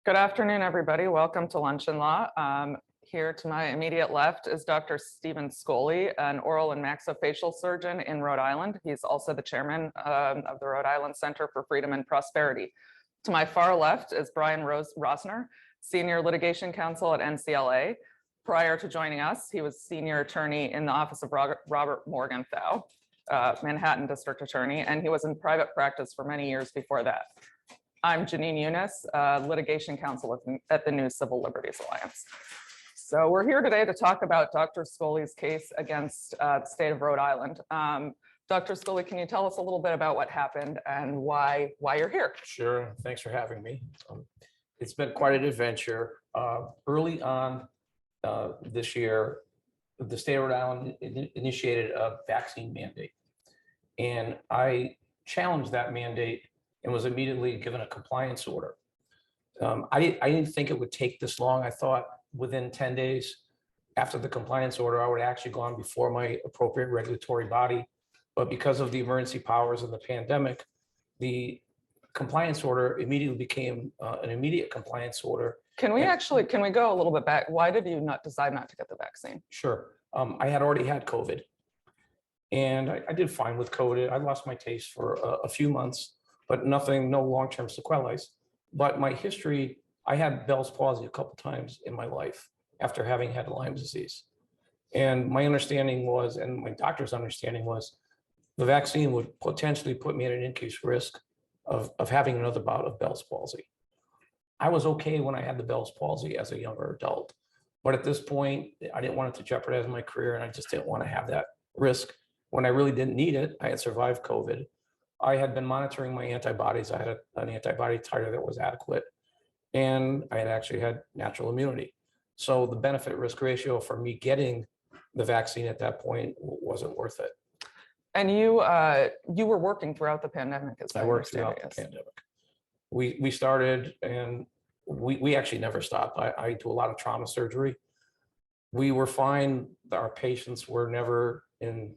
Good afternoon, everybody. Welcome to Lunch and Law. Here to my immediate left is Dr. Skoly, an oral and maxillofacial surgeon in Rhode Island. He's also the chairman of the Rhode Island Center for Freedom and Prosperity. To my far left is Brian Rosner, senior litigation counsel at NCLA. Prior to joining us, he was senior attorney in the office of Robert Morgenthau, Manhattan District Attorney, and he was in private practice for many years before that. I'm Jenin Younes, litigation counsel at the New Civil Liberties Alliance. So we're here today to talk about Dr. Scholy's case against the state of Rhode Island. Dr. Scholly, can you tell us a little bit about what happened and why you're here? Sure, thanks for having me. It's been quite an adventure. Early on this year, the state of Rhode Island initiated a vaccine mandate, and I challenged that mandate and was immediately given a compliance order. I didn't think it would take this long. I thought within 10 days after the compliance order, I would actually gone before my appropriate regulatory body. But because of the emergency powers and the pandemic, the compliance order immediately became an immediate compliance order. Can we go a little bit back? Why did you decide not to get the vaccine? Sure. I had already had COVID, and I did fine with COVID. I lost my taste for a few months, but no long-term sequelae. But my history, I had Bell's palsy a couple times in my life after having had Lyme disease. And my understanding was, and my doctor's understanding was, the vaccine would potentially put me at an increased risk of having another bout of Bell's palsy. I was okay when I had the Bell's palsy as a younger adult, but at this point, I didn't want it to jeopardize my career, and I just didn't want to have that risk when I really didn't need it. I had survived COVID. I had been monitoring my antibodies. I had an antibody titer that was adequate, and I had actually had natural immunity. So the benefit risk ratio for me getting the vaccine at that point wasn't worth it. And you were working throughout the pandemic, as I worked throughout the pandemic. We started, and we actually never stopped. I do a lot of trauma surgery. We were fine. Our patients were never in,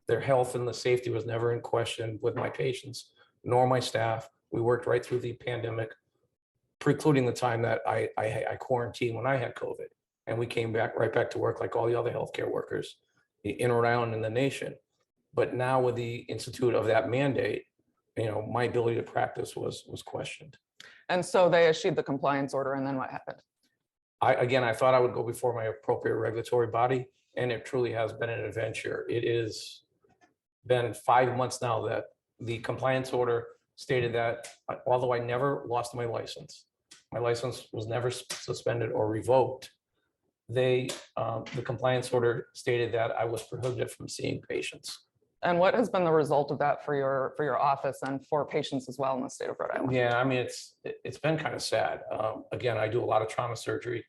their health and the safety was never in question with my patients, nor my staff. We worked right through the pandemic, precluding the time that I quarantined when I had COVID. And we came right back to work like all the other healthcare workers in Rhode Island and the nation. But now with the institute of that mandate, my ability to practice was questioned. And so they issued the compliance order, and then what happened? I thought I would go before my appropriate regulatory body, and it truly has been an adventure. It is been 5 months now that the compliance order stated that although I never lost my license was never suspended or revoked, the compliance order stated that I was prohibited from seeing patients. And what has been the result of that for your office and for patients as well in the state of Rhode Island? Yeah, I mean, it's been kind of sad. Again, I do a lot of trauma surgery.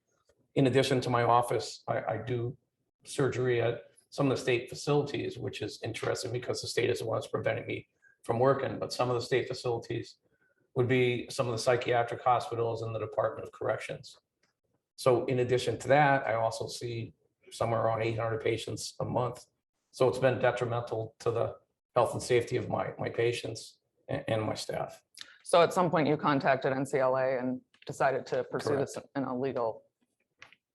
In addition to my office, I do surgery at some of the state facilities, which is interesting because the state is the one that's preventing me from working. But some of the state facilities would be some of the psychiatric hospitals and the Department of Corrections. So in addition to that, I also see somewhere around 800 patients a month. So it's been detrimental to the health and safety of my patients and my staff. So at some point you contacted NCLA and decided to pursue Correct. this in a legal.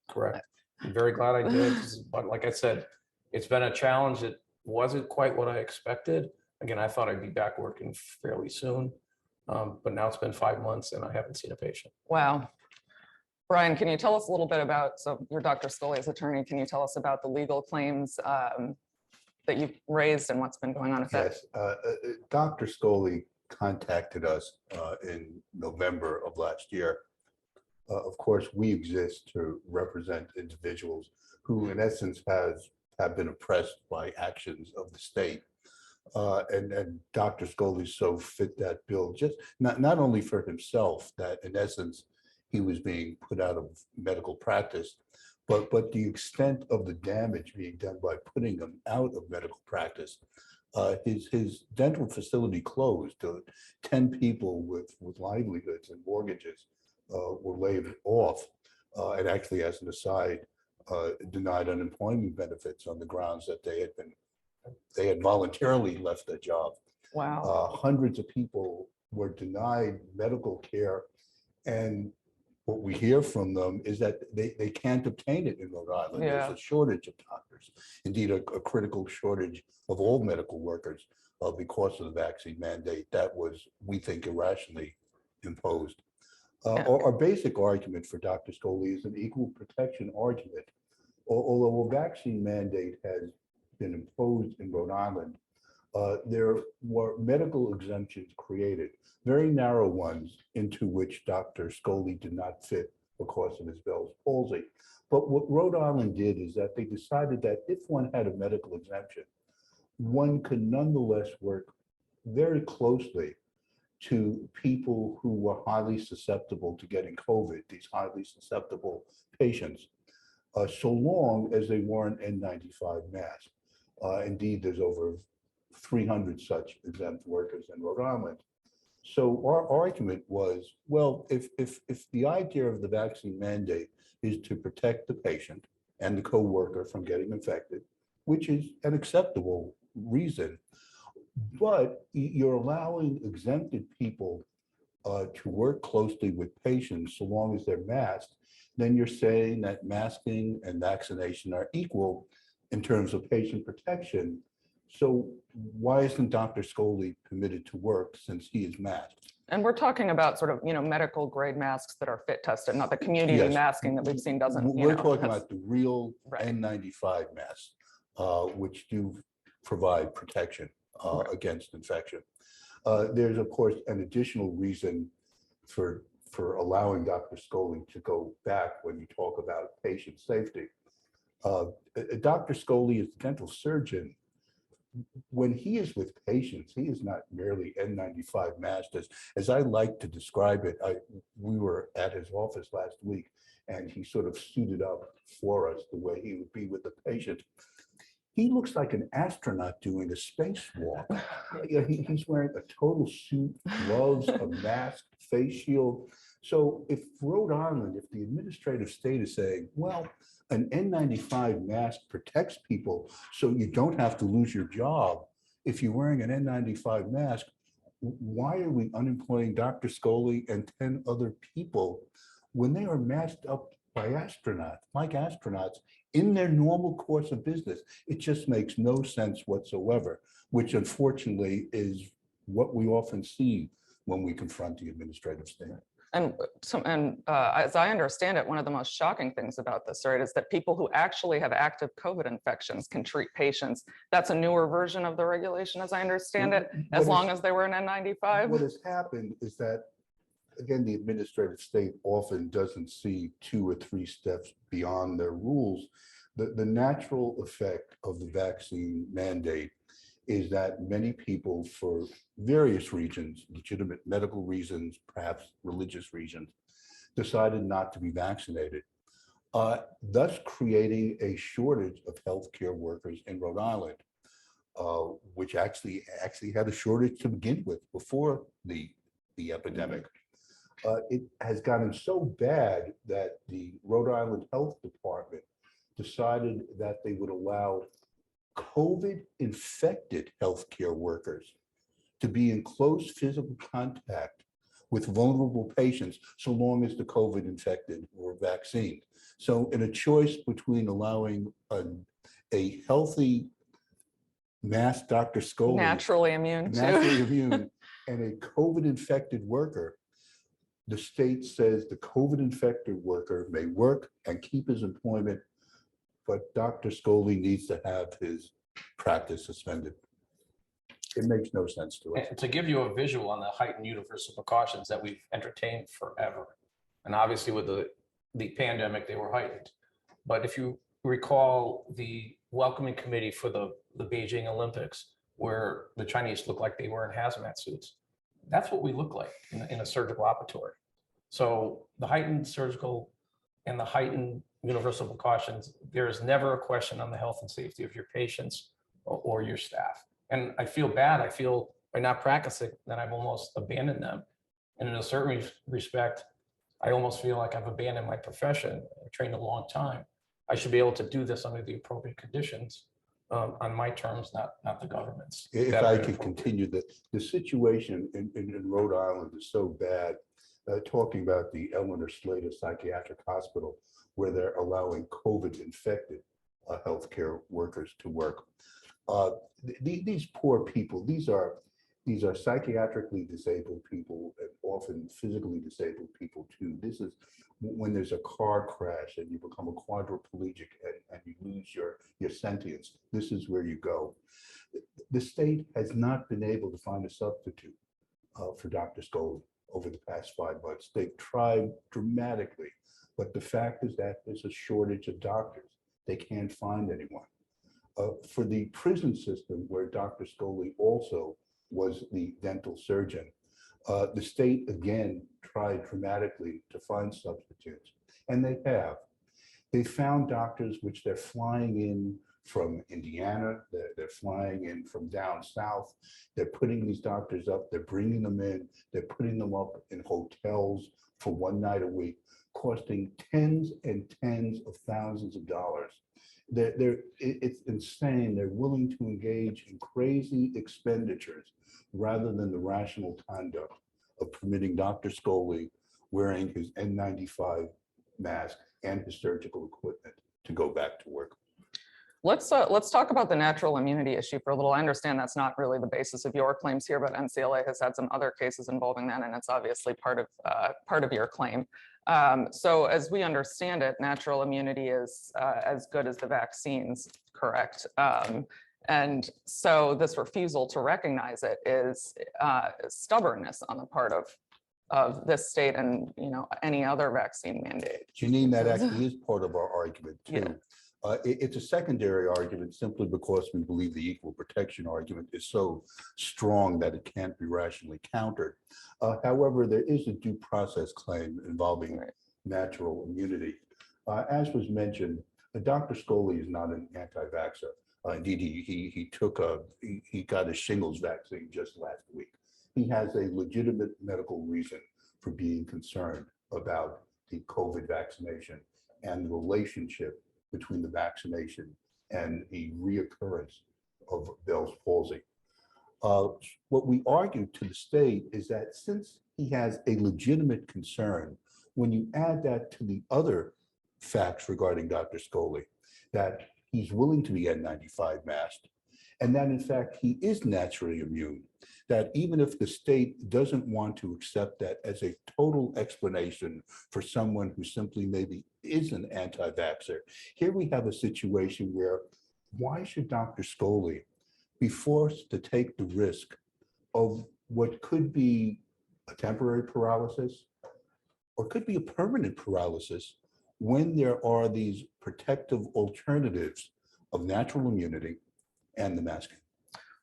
Correct. I'm very glad I did, but like I said, it's been a challenge. It wasn't quite what I expected. Again, I thought I'd be back working fairly soon, but now it's been 5 months and I haven't seen a patient. Wow. Brian, can you tell us a little bit about, so you're Dr. Scholy's attorney, can you tell us about the legal claims that you've raised and what's been going on with that? Yes, Dr. Scholly contacted us in November of last year. Of course, we exist to represent individuals who, in essence, have been oppressed by actions of the state. And Dr. Scholly so fit that bill, just not only for himself, that in essence, he was being put out of medical practice, but the extent of the damage being done by putting him out of medical practice. His dental facility closed. 10 people with livelihoods and mortgages were laid off, and actually, as an aside, denied unemployment benefits on the grounds that they had voluntarily left their job. Wow. Hundreds of people were denied medical care, and what we hear from them is that they can't obtain it in Rhode Island. Yeah. There's a shortage of doctors, indeed a critical shortage of all medical workers because of the vaccine mandate that was, we think, irrationally imposed. Our basic argument for Dr. Scholly is an equal protection argument. Although a vaccine mandate has been imposed in Rhode Island, there were medical exemptions created, very narrow ones, into which Dr. Scholly did not fit because of his Bell's palsy. But what Rhode Island did is that they decided that if one had a medical exemption, one could nonetheless work very closely to people who were highly susceptible to getting COVID, these highly susceptible patients, so long as they wore an N95 mask. Indeed, there's over 300 such exempt workers in Rhode Island. So our argument was, well, if the idea of the vaccine mandate is to protect the patient and the co-worker from getting infected, which is an acceptable reason, but you're allowing exempted people to work closely with patients so long as they're masked, then you're saying that masking and vaccination are equal in terms of patient protection. So why isn't Dr. Scholly permitted to work since he is masked? And we're talking about sort of, medical grade masks that are fit tested, not the community Yes. masking that we've seen doesn't. We're talking about the real Right. N95 masks, which do provide protection against infection. There's, of course, an additional reason for allowing Dr. Scholly to go back when you talk about patient safety. Dr. Scholly is a dental surgeon. When he is with patients, he is not merely N95 masked. As I like to describe it, we were at his office last week, and he sort of suited up for us the way he would be with the patient. He looks like an astronaut doing a spacewalk. He's wearing a total suit, gloves, a mask, face shield. So if Rhode Island, if the administrative state is saying, well, an N95 mask protects people so you don't have to lose your job if you're wearing an N95 mask, why are we unemploying Dr. Scholly and 10 other people when they are masked up by astronauts, like astronauts, in their normal course of business? It just makes no sense whatsoever, which unfortunately is what we often see when we confront the administrative state. And as I understand it, one of the most shocking things about this, right, is that people who actually have active COVID infections can treat patients. That's a newer version of the regulation, as I understand it, as long as they were an N95. What has happened is that, again, the administrative state often doesn't see 2 or 3 steps beyond their rules. The natural effect of the vaccine mandate is that many people, for various reasons, legitimate medical reasons, perhaps religious reasons, decided not to be vaccinated, thus creating a shortage of healthcare workers in Rhode Island, which actually had a shortage to begin with before the epidemic. It has gotten so bad that the Rhode Island Health Department decided that they would allow COVID-infected healthcare workers to be in close physical contact with vulnerable patients so long as the COVID-infected were vaccinated. So in a choice between allowing a healthy masked Dr. Scholly, Naturally immune, and a COVID-infected worker, the state says the COVID-infected worker may work and keep his employment, but Dr. Scholly needs to have his practice suspended. It makes no sense to us. And to give you a visual on the heightened universal precautions that we've entertained forever, and obviously with the pandemic, they were heightened. But if you recall the welcoming committee for the Beijing Olympics, where the Chinese looked like they were in hazmat suits, that's what we look like in a surgical operatory. So the heightened surgical and the heightened universal precautions, there is never a question on the health and safety of your patients or your staff. And I feel bad. I feel by not practicing that I've almost abandoned them. And in a certain respect, I almost feel like I've abandoned my profession. I trained a long time. I should be able to do this under the appropriate conditions on my terms, not the government's. If I could continue, the situation in Rhode Island is so bad talking about the Eleanor Slater Psychiatric Hospital, where they're allowing COVID-infected healthcare workers to work. These poor people, these are psychiatrically disabled people and often physically disabled people too. This is when there's a car crash and you become a quadriplegic and you lose your sentience. This is where you go. The state has not been able to find a substitute for Dr. Scholly over the past 5 months. They've tried dramatically, but the fact is that there's a shortage of doctors. They can't find anyone. For the prison system, where Dr. Scholly also was the dental surgeon, the state again tried dramatically to find substitutes, and they have. They found doctors which they're flying in from Indiana, they're flying in from down south, they're putting these doctors up, they're bringing them in, they're putting them up in hotels for one night a week, costing tens and tens of thousands of dollars. It's insane. They're willing to engage in crazy expenditures rather than the rational conduct of permitting Dr. Scholly wearing his N95 mask and his surgical equipment to go back to work. Let's talk about the natural immunity issue for a little. I understand that's not really the basis of your claims here, but NCLA has had some other cases involving that, and it's obviously part of your claim. So as we understand it, natural immunity is as good as the vaccines, correct? And so this refusal to recognize it is stubbornness on the part of this state and any other vaccine mandate. Jenin, that actually is part of our argument too. Yeah. It's a secondary argument simply because we believe the equal protection argument is so strong that it can't be rationally countered. However, there is a due process claim involving natural immunity. As was mentioned, Dr. Scholly is not an anti-vaxxer. Indeed, he got a shingles vaccine just last week. He has a legitimate medical reason for being concerned about the COVID vaccination and the relationship between the vaccination and a reoccurrence of Bell's palsy. What we argue to the state is that since he has a legitimate concern, when you add that to the other facts regarding Dr. Scholly, that he's willing to be N95 masked, and that in fact he is naturally immune, that even if the state doesn't want to accept that as a total explanation for someone who simply maybe is an anti-vaxxer, here we have a situation where why should Dr. Scholly be forced to take the risk of what could be a temporary paralysis or could be a permanent paralysis when there are these protective alternatives of natural immunity and the masking?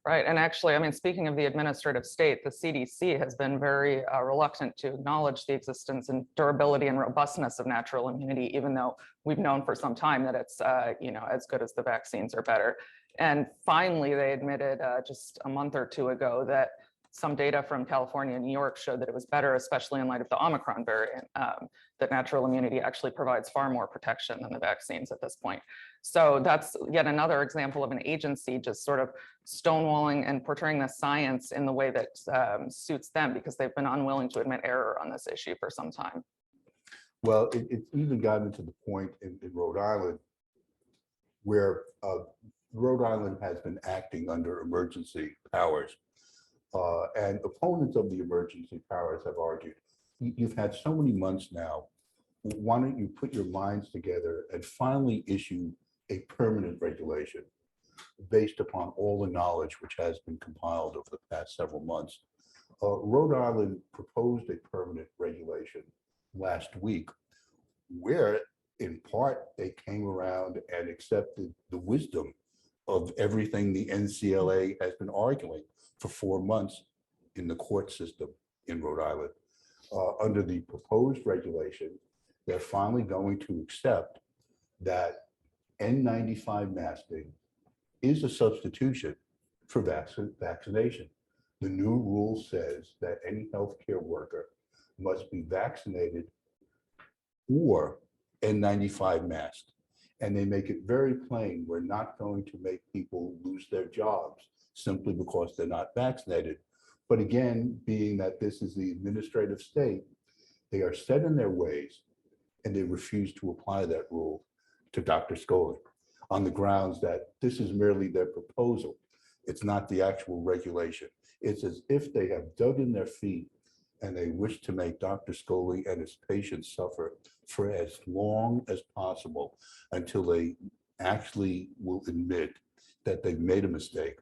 Right. And actually, I mean, speaking of the administrative state, the CDC has been very reluctant to acknowledge the existence and durability and robustness of natural immunity, even though we've known for some time that it's, as good as the vaccines or better. And finally, they admitted just a month or two ago that some data from California and New York showed that it was better, especially in light of the Omicron variant, that natural immunity actually provides far more protection than the vaccines at this point. So that's yet another example of an agency just sort of stonewalling and portraying the science in the way that suits them, because they've been unwilling to admit error on this issue for some time. Well, it's even gotten to the point in Rhode Island where Rhode Island has been acting under emergency powers. And opponents of the emergency powers have argued, you've had so many months now, why don't you put your minds together and finally issue a permanent regulation based upon all the knowledge which has been compiled over the past several months. Rhode Island proposed a permanent regulation last week, where in part they came around and accepted the wisdom of everything the NCLA has been arguing for 4 months in the court system in Rhode Island. Under the proposed regulation, they're finally going to accept that N95 masking is a substitution for vaccination. The new rule says that any healthcare worker must be vaccinated or N95 masked. And they make it very plain, we're not going to make people lose their jobs simply because they're not vaccinated. But again, being that this is the administrative state, They are set in their ways, and they refuse to apply that rule to Dr. Scholly on the grounds that this is merely their proposal. It's not the actual regulation. It's as if they have dug in their feet and they wish to make Dr. Scholly and his patients suffer for as long as possible until they actually will admit that they've made a mistake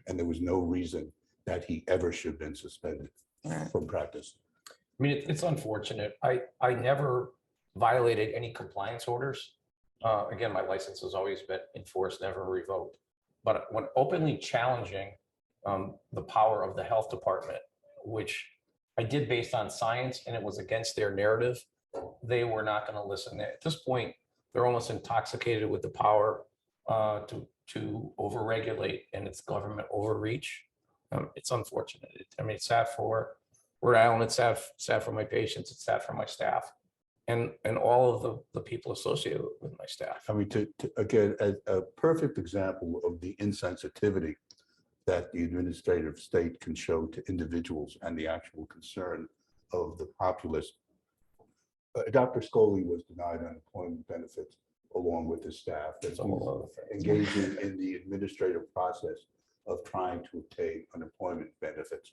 and there was no reason that he ever should have been suspended from practice. I mean, it's unfortunate. I never violated any compliance orders. Again, my license has always been enforced, never revoked. But when openly challenging the power of the health department, which I did based on science and it was against their narrative, they were not going to listen. At this point, they're almost intoxicated with the power to overregulate, and it's government overreach. It's unfortunate. I mean, it's sad for Rhode Island, it's sad for my patients, it's sad for my staff, and all of the people associated with my staff. I mean, again, a perfect example of the insensitivity that the administrative state can show to individuals and the actual concern of the populace. Dr. Scholly was denied unemployment benefits along with his staff. That's engaging in the administrative process of trying to obtain unemployment benefits.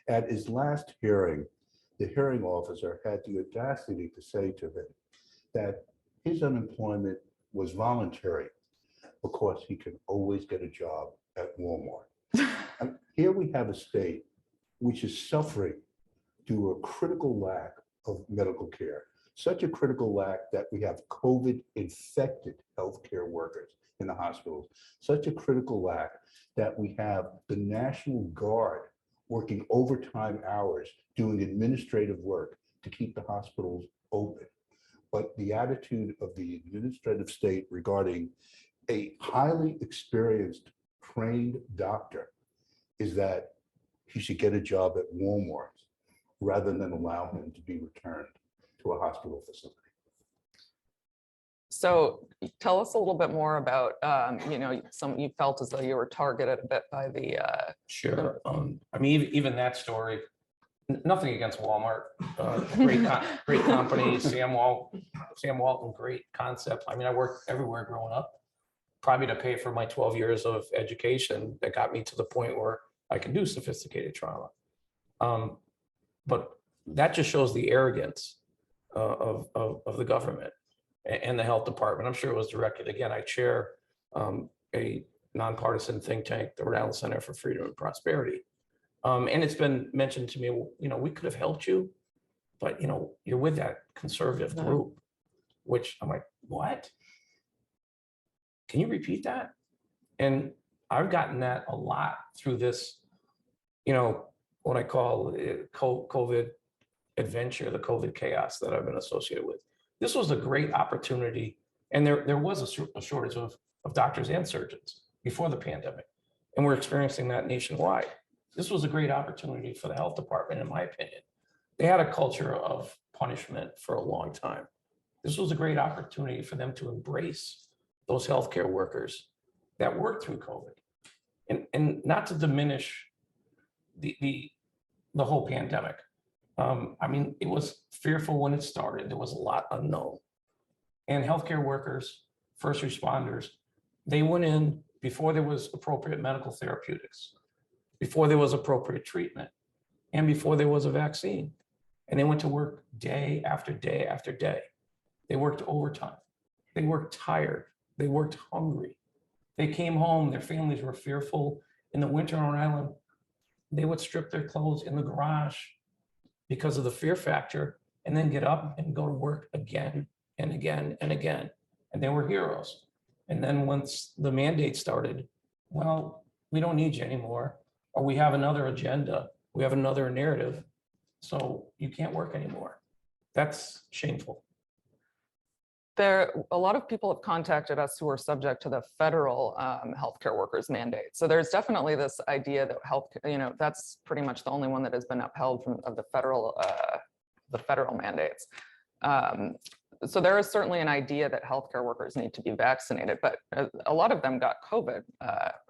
At his last hearing, the hearing officer had the audacity to say to him that his unemployment was voluntary because he could always get a job at Walmart. And here we have a state which is suffering due to a critical lack of medical care, such a critical lack that we have COVID-infected healthcare workers in the hospitals, such a critical lack that we have the National Guard working overtime hours, doing administrative work to keep the hospitals open. But the attitude of the administrative state regarding a highly experienced, trained doctor is that he should get a job at Walmart rather than allow him to be returned to a hospital facility. So tell us a little bit more about, you felt as though you were targeted a bit by the. Sure. I mean, even that story, nothing against Walmart, great company, Sam Walton, great concept. I mean, I worked everywhere growing up, probably to pay for my 12 years of education that got me to the point where I can do sophisticated trauma. But that just shows the arrogance of the government and the health department. I'm sure it was directed. Again, I chair a nonpartisan think tank, the Rhode Island Center for Freedom and Prosperity. And it's been mentioned to me, we could have helped you, but you're with that conservative group, which I'm like, what? Can you repeat that? And I've gotten that a lot through this, what I call COVID adventure, the COVID chaos that I've been associated with. This was a great opportunity. And there was a shortage of doctors and surgeons before the pandemic. And we're experiencing that nationwide. This was a great opportunity for the health department, in my opinion. They had a culture of punishment for a long time. This was a great opportunity for them to embrace those healthcare workers that worked through COVID, and not to diminish the whole pandemic. I mean, it was fearful when it started. There was a lot unknown. And healthcare workers, first responders, they went in before there was appropriate medical therapeutics, before there was appropriate treatment, and before there was a vaccine. And they went to work day after day after day. They worked overtime. They worked tired. They worked hungry. They came home, their families were fearful. In the winter on Rhode Island, they would strip their clothes in the garage because of the fear factor, and then get up and go to work again and again and again. And they were heroes. And then once the mandate started, well, we don't need you anymore, or we have another agenda, we have another narrative, so you can't work anymore. That's shameful. A lot of people have contacted us who are subject to the federal healthcare workers mandate. So there's definitely this idea that that's pretty much the only one that has been upheld of the federal mandates. So there is certainly an idea that healthcare workers need to be vaccinated, but a lot of them got COVID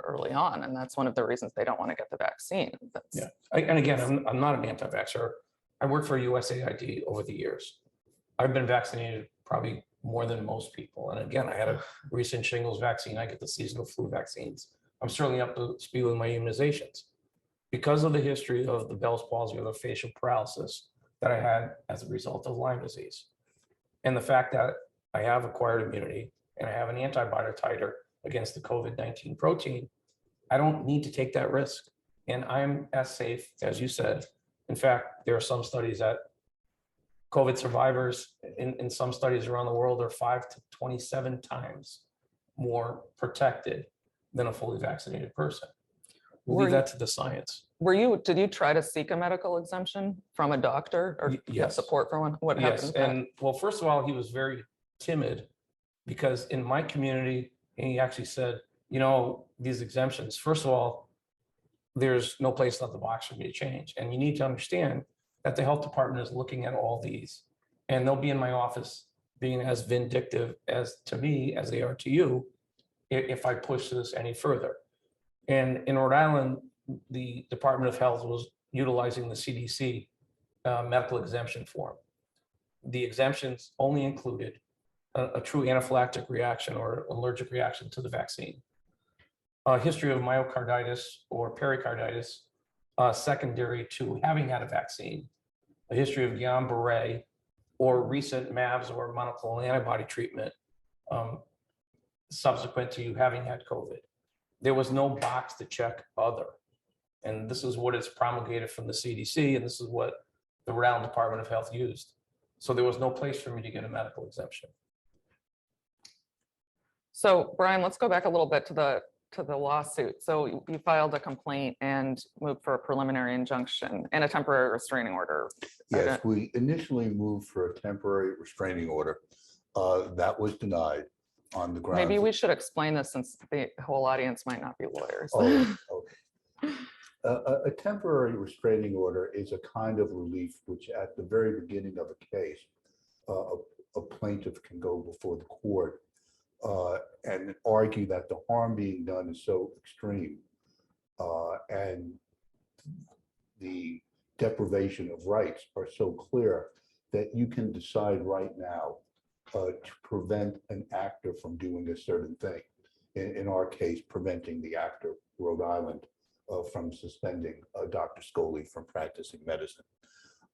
early on, and that's one of the reasons they don't want to get the vaccine. Yeah, and again, I'm not an anti-vaxxer. I worked for USAID over the years. I've been vaccinated probably more than most people. And again, I had a recent shingles vaccine. I get the seasonal flu vaccines. I'm certainly up to speed with my immunizations. Because of the history of the Bell's palsy or the facial paralysis that I had as a result of Lyme disease. And the fact that I have acquired immunity and I have an antibody titer against the COVID-19 protein, I don't need to take that risk. And I'm as safe as you said. In fact, there are some studies that COVID survivors in some studies around the world are 5 to 27 times more protected than a fully vaccinated person. We'll leave that to the science. Did you try to seek a medical exemption from a doctor or get support for one? What happened? Yes, and well, first of all, he was very timid because in my community, he actually said, you know, these exemptions, first of all, there's no place left the box for me to change. And you need to understand that the health department is looking at all these and they'll be in my office being as vindictive as to me as they are to you if I push this any further. And in Rhode Island, the Department of Health was utilizing the CDC medical exemption form. The exemptions only included a true anaphylactic reaction or allergic reaction to the vaccine, a history of myocarditis or pericarditis secondary to having had a vaccine, a history of Guillain-Barré or recent MABs or monoclonal antibody treatment subsequent to you having had COVID. There was no box to check other. And this is what is promulgated from the CDC, and this is what the Rhode Island Department of Health used. So there was no place for me to get a medical exemption. So Brian, let's go back a little bit to the lawsuit. So you filed a complaint and moved for a preliminary injunction and a temporary restraining order. Yes, we initially moved for a temporary restraining order. That was denied on the grounds. Maybe we should explain this since the whole audience might not be lawyers. Oh, okay. A temporary restraining order is a kind of relief which at the very beginning of a case, a plaintiff can go before the court and argue that the harm being done is so extreme and the deprivation of rights are so clear that you can decide right now to prevent an actor from doing a certain thing. In our case, preventing the actor, Rhode Island, from suspending Dr. Scholly from practicing medicine.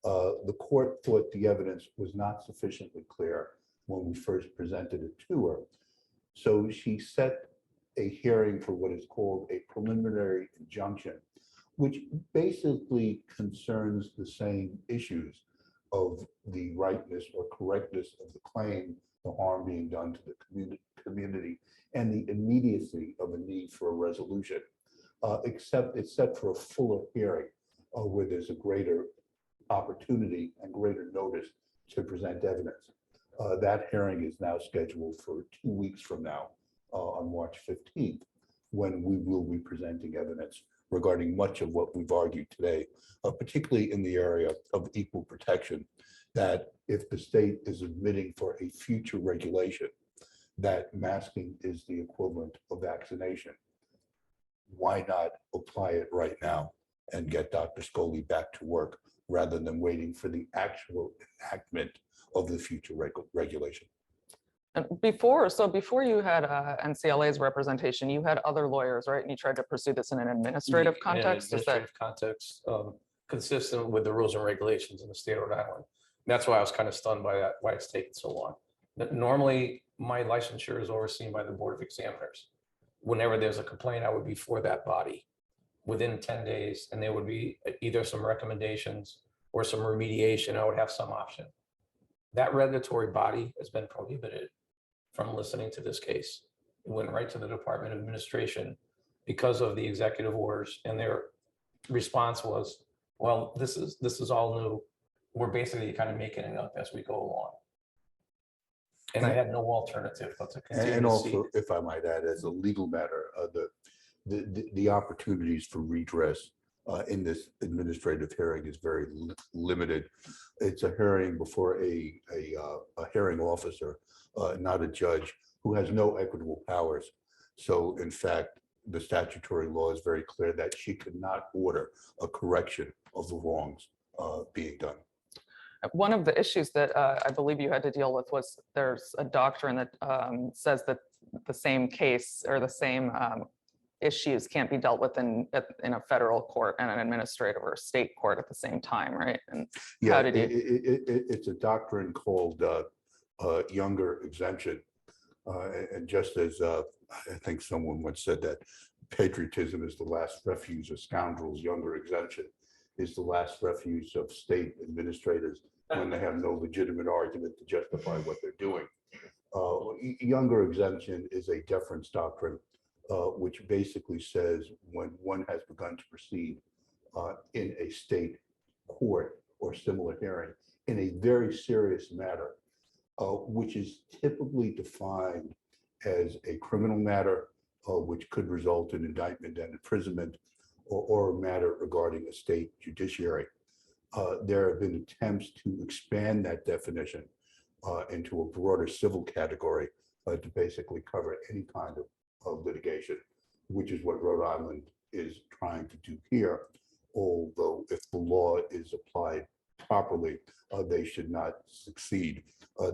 The court thought the evidence was not sufficiently clear when we first presented it to her. So she set a hearing for what is called a preliminary injunction, which basically concerns the same issues of the rightness or correctness of the claim, the harm being done to the community, and the immediacy of a need for a resolution. Except it's set for a fuller hearing where there's a greater opportunity and greater notice to present evidence. That hearing is now scheduled for 2 weeks from now on March 15th, when we will be presenting evidence regarding much of what we've argued today, particularly in the area of equal protection, that if the state is admitting for a future regulation that masking is the equivalent of vaccination, why not apply it right now and get Dr. Scholly back to work rather than waiting for the actual enactment of the future regulation? And before you had NCLA's representation, you had other lawyers, right? And you tried to pursue this in an administrative context. In an administrative context, consistent with the rules and regulations in the state of Rhode Island. And that's why I was kind of stunned by that, why it's taken so long. Normally, my licensure is overseen by the Board of Examiners. Whenever there's a complaint, I would be for that body within 10 days, and there would be either some recommendations or some remediation. I would have some option. That regulatory body has been prohibited from listening to this case. It went right to the Department of Administration because of the executive orders, and their response was, well, this is all new. We're basically kind of making it up as we go along. And I had no alternative but to continue. And also, if I might add, as a legal matter, the opportunities for redress in this administrative hearing is very limited. It's a hearing before a hearing officer, not a judge, who has no equitable powers. So in fact, the statutory law is very clear that she could not order a correction of the wrongs being done. One of the issues that I believe you had to deal with was there's a doctrine that says that the same case or the same issues can't be dealt with in a federal court and an administrative or state court at the same time, right? And Yeah, how did you? it's a doctrine called Younger Exemption. And just as I think someone once said that patriotism is the last refuge of scoundrels, Younger Exemption is the last refuge of state administrators when they have no legitimate argument to justify what they're doing. Younger Exemption is a deference doctrine, which basically says when one has begun to proceed in a state court or similar hearing in a very serious matter, which is typically defined as a criminal matter, which could result in indictment and imprisonment, or a matter regarding a state judiciary. There have been attempts to expand that definition into a broader civil category to basically cover any kind of litigation, which is what Rhode Island is trying to do here. Although if the law is applied properly, they should not succeed.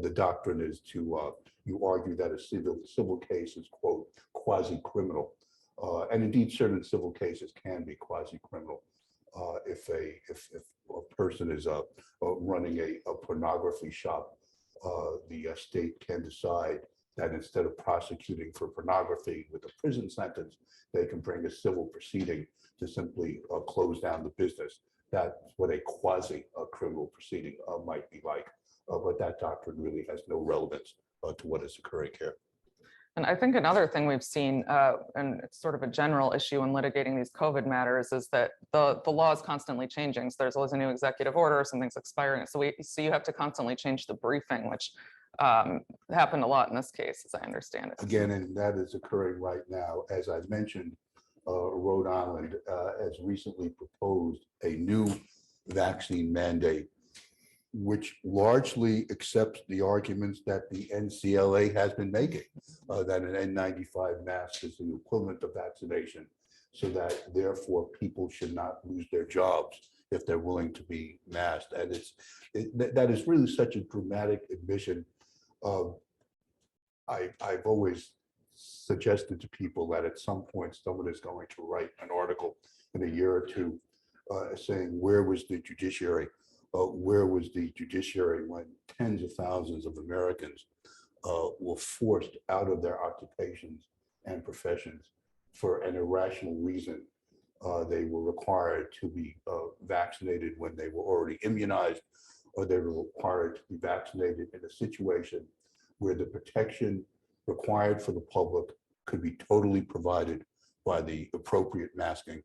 The doctrine is to, you argue that a civil case is, quote, quasi-criminal. And indeed, certain civil cases can be quasi-criminal. If a person is running a pornography shop, the state can decide that instead of prosecuting for pornography with a prison sentence, they can bring a civil proceeding to simply close down the business. That's what a quasi-criminal proceeding might be like. But that doctrine really has no relevance to what is occurring here. And I think another thing we've seen, and it's sort of a general issue in litigating these COVID matters, is that the law is constantly changing. So there's always a new executive order, something's expiring. So you have to constantly change the briefing, which happened a lot in this case, as I understand it. Again, and that is occurring right now. As I mentioned, Rhode Island has recently proposed a new vaccine mandate, which largely accepts the arguments that the NCLA has been making, that an N95 mask is the equivalent of vaccination, so that therefore people should not lose their jobs if they're willing to be masked. And that is really such a dramatic admission. I've always suggested to people that at some point someone is going to write an article in a year or two saying, where was the judiciary? Where was the judiciary when tens of thousands of Americans were forced out of their occupations and professions for an irrational reason? They were required to be vaccinated when they were already immunized, or they were required to be vaccinated in a situation where the protection required for the public could be totally provided by the appropriate masking,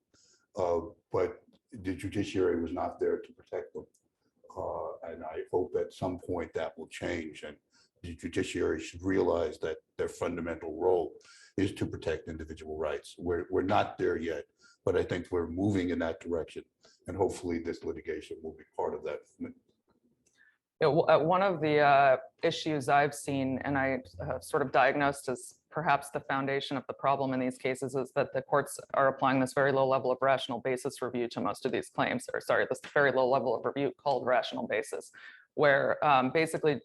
but the judiciary was not there to protect them. And I hope at some point that will change, and the judiciary should realize that their fundamental role is to protect individual rights. We're not there yet, but I think we're moving in that direction, and hopefully this litigation will be part of that. One of the issues I've seen, and I sort of diagnosed as perhaps the foundation of the problem in these cases, is that the courts are applying this very low level of rational basis review to most of these claims, or sorry, this very low level of review called rational basis, where basically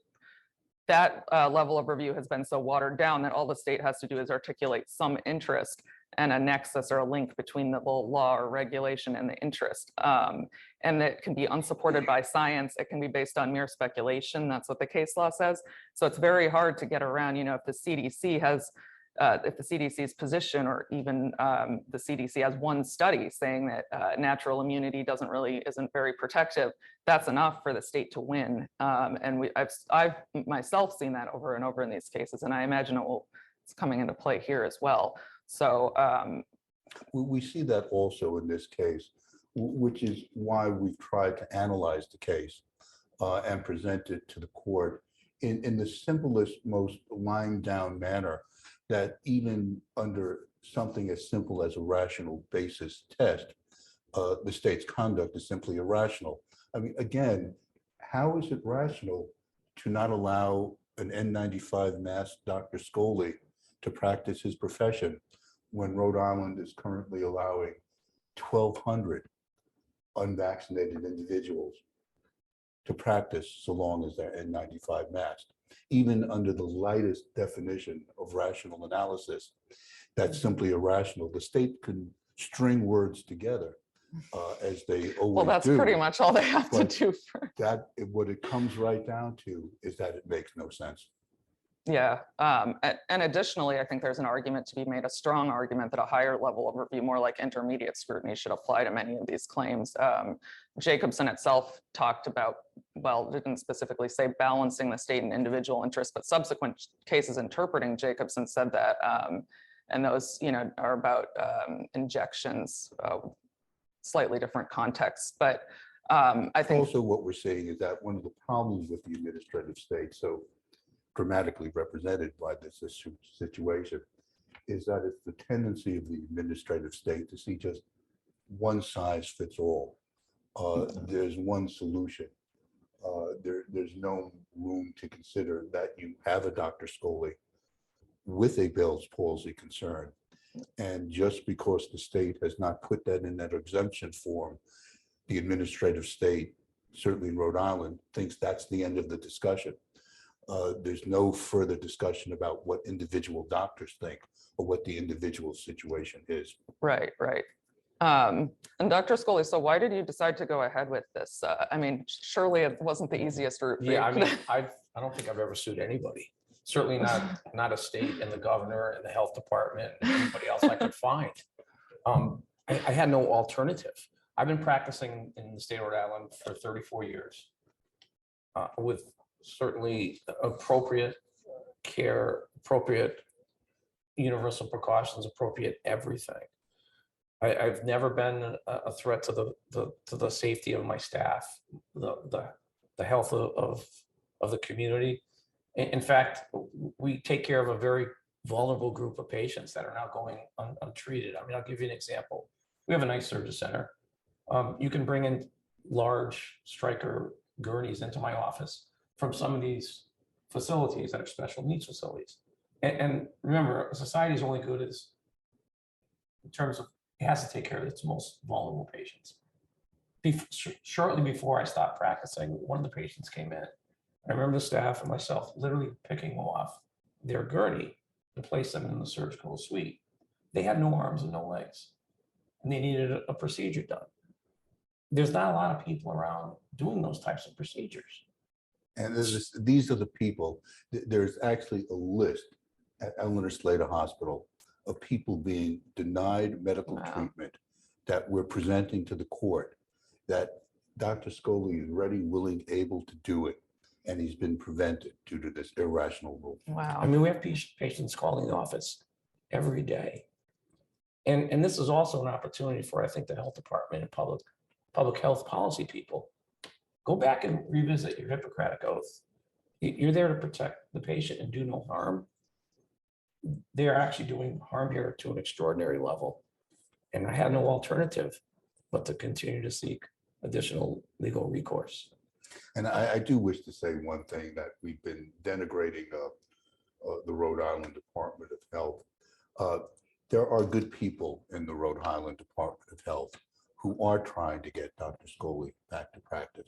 that level of review has been so watered down that all the state has to do is articulate some interest and a nexus or a link between the law or regulation and the interest. And it can be unsupported by science. It can be based on mere speculation. That's what the case law says. So it's very hard to get around, if the CDC has, if the CDC's position, or even the CDC has one study saying that natural immunity isn't very protective, that's enough for the state to win. And I've myself seen that over and over in these cases, and I imagine it's coming into play here as well. So we see that also in this case, which is why we've tried to analyze the case and present it to the court in the simplest, most lying down manner, that even under something as simple as a rational basis test, the state's conduct is simply irrational. I mean, again, how is it rational to not allow an N95 mask Dr. Scholly to practice his profession when Rhode Island is currently allowing 1,200 unvaccinated individuals to practice so long as they're N95 masks. Even under the lightest definition of rational analysis, that's simply irrational. The state can string words together as they always Well, that's do. pretty much all they have to But do for. what it comes right down to is that it makes no sense. Yeah, and additionally, I think there's an argument to be made, a strong argument that a higher level of review, more like intermediate scrutiny, should apply to many of these claims. Jacobson itself talked about, well, didn't specifically say balancing the state and individual interests, but subsequent cases interpreting Jacobson said that, and those, are about injections, slightly different contexts, but I think Also, what we're saying is that one of the problems with the administrative state, so dramatically represented by this situation, is that it's the tendency of the administrative state to see just one size fits all. There's one solution. There's no room to consider that you have a Dr. Scholly with a Bell's palsy concern. And just because the state has not put that in that exemption form, the administrative state, certainly in Rhode Island, thinks that's the end of the discussion. There's no further discussion about what individual doctors think or what the individual situation is. right. And Dr. Scholly, so why did you decide to go ahead with this? I mean, surely it wasn't the easiest route. Yeah, I mean, I don't think I've ever sued anybody. Certainly not a state and the governor and the health department and anybody else I could find. I had no alternative. I've been practicing in the state of Rhode Island for 34 years with certainly appropriate care, appropriate universal precautions, appropriate everything. I've never been a threat to the safety of my staff, the health of the community. In fact, we take care of a very vulnerable group of patients that are now going untreated. I mean, I'll give you an example. We have a nice surgery center. You can bring in large striker gurneys into my office from some of these facilities that are special needs facilities. And remember, society is only good as in terms of it has to take care of its most vulnerable patients. Shortly before I stopped practicing, one of the patients came in. I remember the staff and myself literally picking them off their gurney to place them in the surgical suite. They had no arms and no legs, and they needed a procedure done. There's not a lot of people around doing those types of procedures. And these are the people, there's actually a list at Eleanor Slater Hospital of people being denied medical treatment that we're presenting to the court, that Dr. Scholly is ready, willing, able to do it. And he's been prevented due to this irrational rule. Wow. I mean, we have patients calling the office every day. And this is also an opportunity for, I think, the health department and public health policy people. Go back and revisit your Hippocratic oath. You're there to protect the patient and do no harm. They're actually doing harm here to an extraordinary level. And I had no alternative but to continue to seek additional legal recourse. And I do wish to say one thing, that we've been denigrating the Rhode Island Department of Health. There are good people in the Rhode Island Department of Health who are trying to get Dr. Scholly back to practice.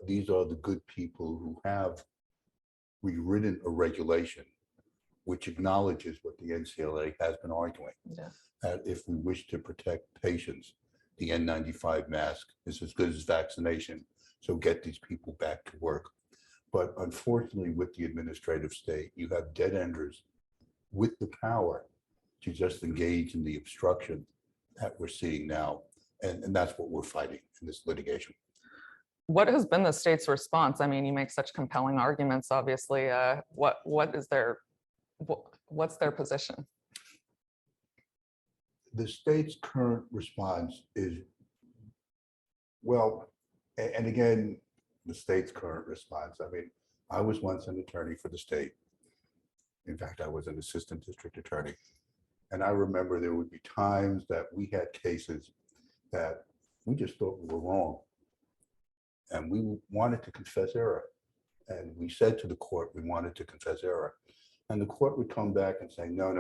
These are the good people who have rewritten a regulation which acknowledges what the NCLA has been arguing. Yeah. That if we wish to protect patients, the N95 mask is as good as vaccination. So get these people back to work. But unfortunately, with the administrative state, you have dead enders with the power to just engage in the obstruction that we're seeing now. And that's what we're fighting in this litigation. What has been the state's response? I mean, you make such compelling arguments, obviously. What's their position? The state's current response is, well, and again, the state's current response. I mean, I was once an attorney for the state. In fact, I was an assistant district attorney. And I remember there would be times that we had cases that we just thought we were wrong. And we wanted to confess error. And we said to the court, we wanted to confess error. And the court would come back and say, no.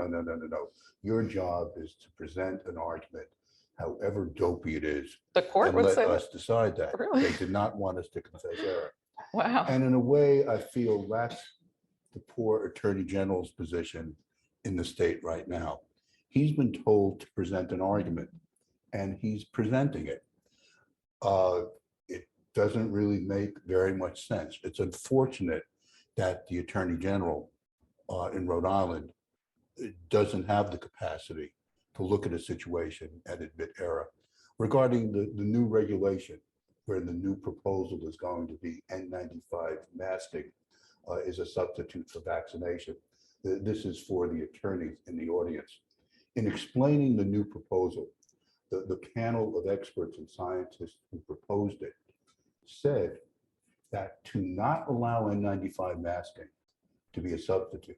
Your job is to present an argument however dopey it is, The court and would let say us decide that. Really? They did not want us to confess error. wow. And in a way, I feel that's the poor Attorney General's position in the state right now. He's been told to present an argument, and he's presenting it. It doesn't really make very much sense. It's unfortunate that the Attorney General in Rhode Island doesn't have the capacity to look at a situation and admit error. Regarding the new regulation, where the new proposal is going to be N95 masking is a substitute for vaccination. This is for the attorneys in the audience. In explaining the new proposal, the panel of experts and scientists who proposed it said that to not allow N95 masking to be a substitute,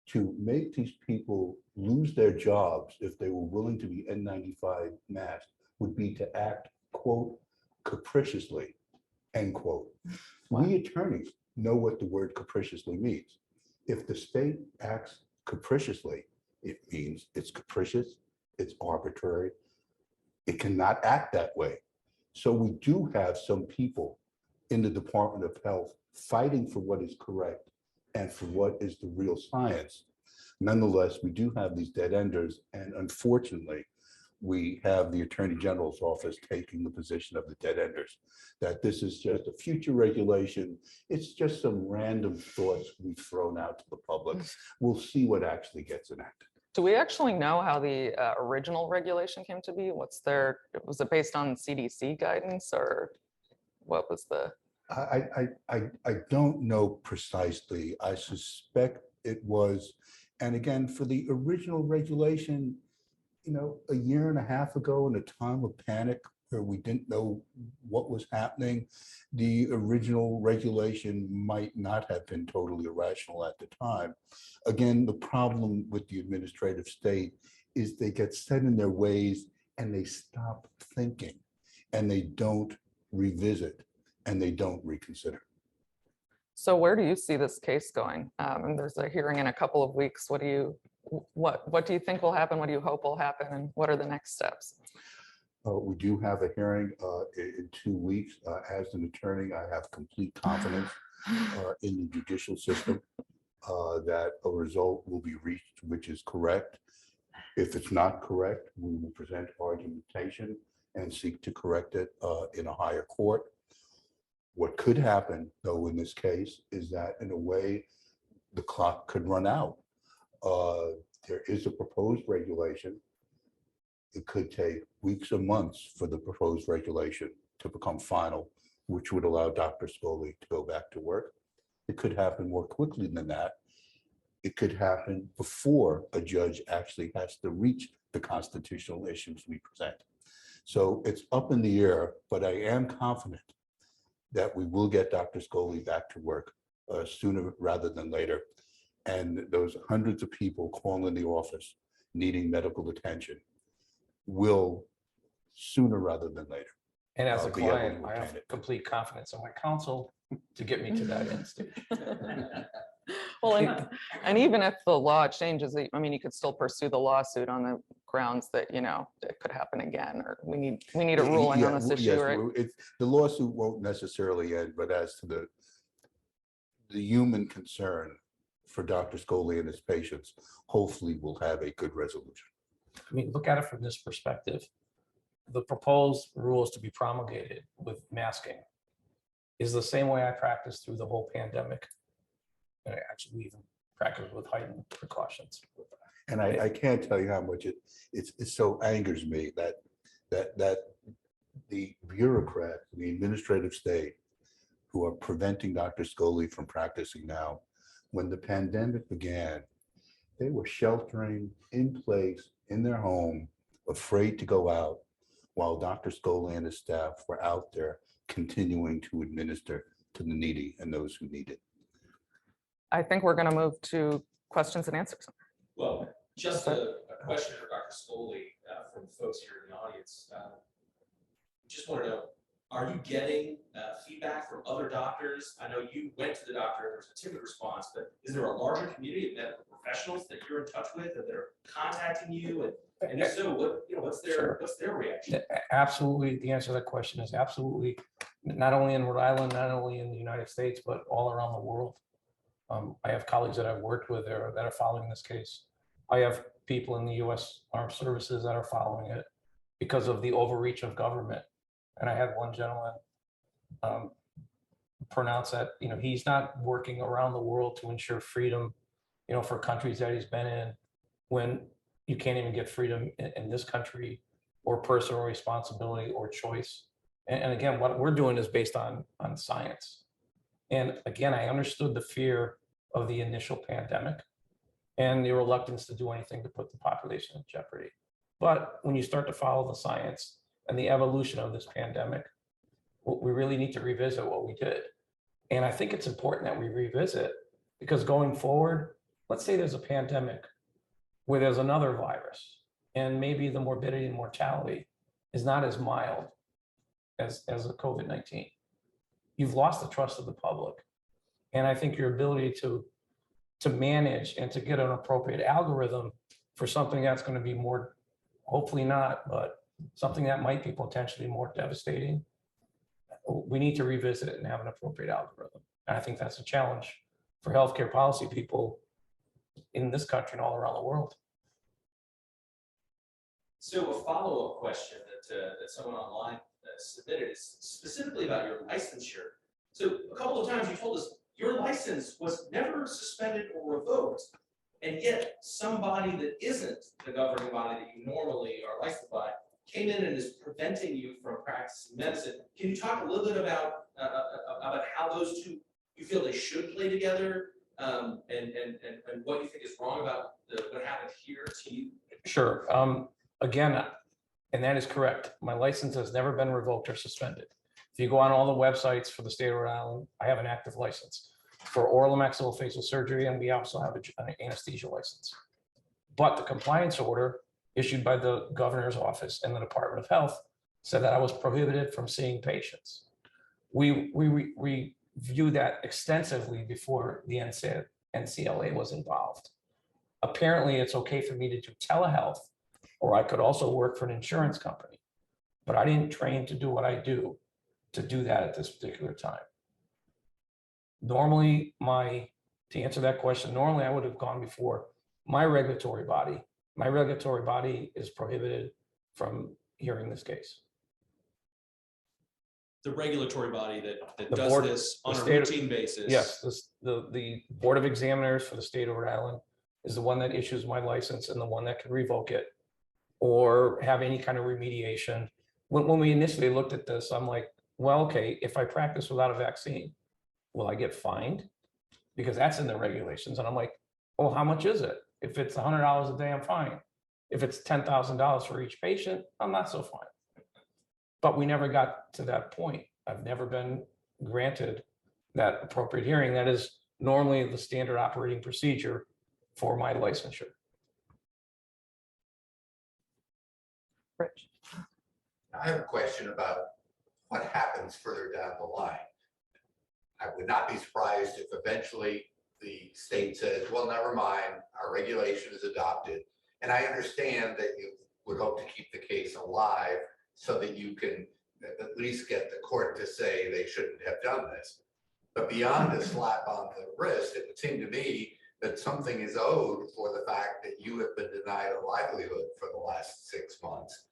to make these people lose their jobs if they were willing to be N95 masked, would be to act, quote, capriciously, end quote. We attorneys know what the word capriciously means. If the state acts capriciously, it means it's capricious, it's arbitrary, it cannot act that way. So we do have some people in the Department of Health fighting for what is correct and for what is the real science. Nonetheless, we do have these dead enders, and unfortunately, we have the Attorney General's office taking the position of the dead enders, that this is just a future regulation. It's just some random thoughts we've thrown out to the public. We'll see what actually gets enacted. Do we actually know how the original regulation came to be? Was it based on CDC guidance, or what was the? I don't know precisely. I suspect it was, and again, for the original regulation, you know, a year and a half ago, in a time of panic where we didn't know what was happening, the original regulation might not have been totally irrational at the time. Again, the problem with the administrative state is they get set in their ways and they stop thinking, and they don't revisit, and they don't reconsider. So where do you see this case going? And there's a hearing in a couple of weeks. What do you think will happen? What do you hope will happen? And what are the next steps? We do have a hearing in 2 weeks. As an attorney, I have complete confidence in the judicial system that a result will be reached which is correct. If it's not correct, we will present argumentation and seek to correct it in a higher court. What could happen, though, in this case, is that in a way, the clock could run out. There is a proposed regulation. It could take weeks or months for the proposed regulation to become final, which would allow Dr. Scholly to go back to work. It could happen more quickly than that. It could happen before a judge actually has to reach the constitutional issues we present. So it's up in the air, but I am confident that we will get Dr. Scholly back to work sooner rather than later. And those hundreds of people calling the office needing medical attention will sooner rather than later. And as a be able client, to I obtain have it. complete confidence in my counsel to get me to that end stage. Well, and even if the law changes, I mean, you could still pursue the lawsuit on the grounds that, you know, it could happen again, or we need a ruling on this issue, Yes, right? the lawsuit won't necessarily end, but as to the human concern for Dr. Scholly and his patients, hopefully we'll have a good resolution. I mean, look at it from this perspective. The proposed rules to be promulgated with masking is the same way I practiced through the whole pandemic. And I actually even practiced with heightened precautions. And I can't tell you how much it so angers me that the bureaucrats, the administrative state, who are preventing Dr. Scholly from practicing now, when the pandemic began, they were sheltering in place in their home, afraid to go out, while Dr. Scholly and his staff were out there continuing to administer to the needy and those who need it. I think we're going to move to questions and answers. Well, just a question for Dr. Scholly from folks here in the audience. Just want to know, Are you getting feedback from other doctors? I know you went to the doctor, there was a timid response, but is there a larger community of medical professionals that you're in touch with, that they're contacting you? And if so, what's their reaction? Absolutely. The answer to that question is absolutely. Not only in Rhode Island, not only in the United States, but all around the world. I have colleagues that I've worked with there that are following this case. I have people in the U.S. Armed Services that are following it because of the overreach of government. And I had one gentleman pronounce that, he's not working around the world to ensure freedom, for countries that he's been in, when you can't even get freedom in this country, or personal responsibility or choice. And again, what we're doing is based on science. And again, I understood the fear of the initial pandemic and the reluctance to do anything to put the population in jeopardy. But when you start to follow the science and the evolution of this pandemic, we really need to revisit what we did. And I think it's important that we revisit, because going forward, let's say there's a pandemic where there's another virus and maybe the morbidity and mortality is not as mild as a COVID-19. You've lost the trust of the public. And I think your ability to manage and to get an appropriate algorithm for something that's going to be more, hopefully not, but something that might be potentially more devastating, we need to revisit it and have an appropriate algorithm. And I think that's a challenge for healthcare policy people in this country and all around the world. So a follow-up question that someone online submitted is specifically about your licensure. So a couple of times you told us your license was never suspended or revoked, and yet somebody that isn't the governing body that you normally are licensed by came in and is preventing you from practicing medicine. Can you talk a little bit about how those two, you feel they should play together, and what you think is wrong about what happened here to you? Sure. Again, and that is correct. My license has never been revoked or suspended. If you go on all the websites for the state of Rhode Island, I have an active license for oral and maxillofacial surgery, and we also have an anesthesia license. But the compliance order issued by the governor's office and the Department of Health said that I was prohibited from seeing patients. We reviewed that extensively before the NCLA was involved. Apparently, it's okay for me to do telehealth, or I could also work for an insurance company, but I didn't train to do what I do to do that at this particular time. Normally, to answer that question, normally I would have gone before my regulatory body. My regulatory body is prohibited from hearing this case. The regulatory body that The does board- this on the a state of- routine basis. Yes, the Board of Examiners for the state of Rhode Island is the one that issues my license and the one that can revoke it or have any kind of remediation. When we initially looked at this, I'm like, well, okay, if I practice without a vaccine, will I get fined? Because that's in the regulations. And I'm like, oh, how much is it? If it's $100 a day, I'm fine. If it's $10,000 for each patient, I'm not so fine. But we never got to that point. I've never been granted that appropriate hearing. That is normally the standard operating procedure for my licensure. Rich. I have a question about what happens further down the line. I would not be surprised if eventually the state says, well, never mind, our regulation is adopted. And I understand that you would hope to keep the case alive so that you can at least get the court to say they shouldn't have done this. But beyond a slap on the wrist, it would seem to me that something is owed for the fact that you have been denied a livelihood for the last 6 months.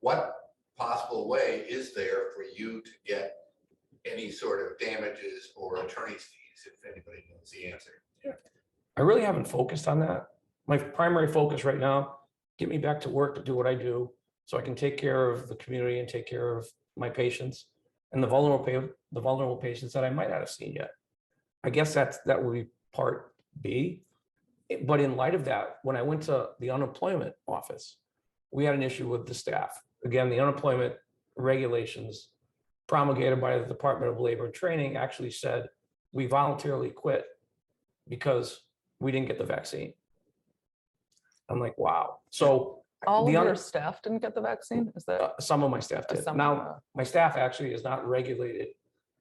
What possible way is there for you to get any sort of damages or attorney's fees, if anybody knows the answer? I really haven't focused on that. My primary focus right now, get me back to work to do what I do so I can take care of the community and take care of my patients and the vulnerable patients that I might not have seen yet. I guess that would be part B. But in light of that, when I went to the unemployment office, we had an issue with the staff. Again, the unemployment regulations promulgated by the Department of Labor and Training actually said we voluntarily quit because we didn't get the vaccine. I'm like, wow. So All of The your other- staff didn't get the vaccine? Is that? Some of my staff did. Some, Now, my staff actually is not regulated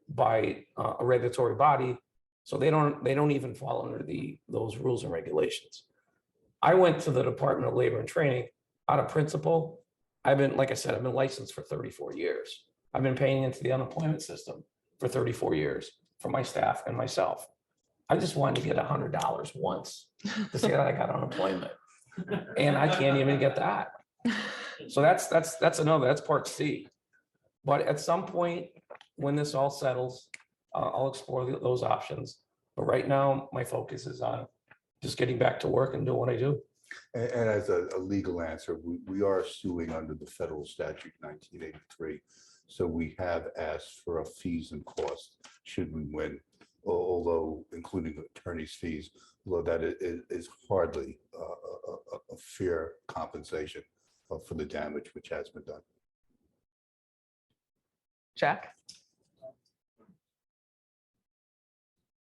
by a regulatory body, so they don't even fall under those rules and regulations. I went to the Department of Labor and Training out of principle. Like I said, I've been licensed for 34 years. I've been paying into the unemployment system for 34 years for my staff and myself. I just wanted to get $100 once to say that I got unemployment, and I can't even get that. So that's part C. But at some point, when this all settles, I'll explore those options. But right now, my focus is on just getting back to work and doing what I do. And as a legal answer, we are suing under the federal statute 1983. So we have asked for a fees and costs should we win, although including attorney's fees, although that is hardly a fair compensation for the damage which has been done. Jack?